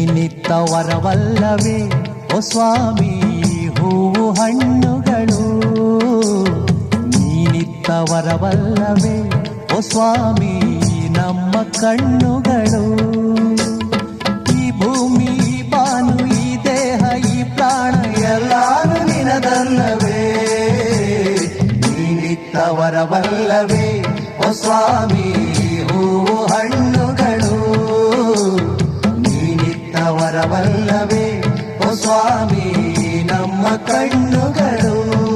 ನೀನಿತ್ತ ವರವಲ್ಲವೇ ಓ ಸ್ವಾಮಿ ಹೂವು ಹಣ್ಣುಗಳು. ನೀನಿತ್ತ ವರವಲ್ಲವೇ ಓ ಸ್ವಾಮಿ ನಮ್ಮ ಕಣ್ಣುಗಳು. ಈ ಭೂಮಿ ಬಾನು ಈ ದೇಹ ಈ ಪ್ರಾಣ ಎಲ್ಲಾನು ನಿನದಲ್ಲವೇ. ನೀನಿತ್ತ ವರವಲ್ಲವೇ ಓ ಸ್ವಾಮಿ ಹೂವು ಹಣ್ಣುಗಳು. ನೀನಿತ್ತ ವರವಲ್ಲವೇ ಓ ಸ್ವಾಮಿ ನಮ್ಮ ಕಣ್ಣುಗಳು.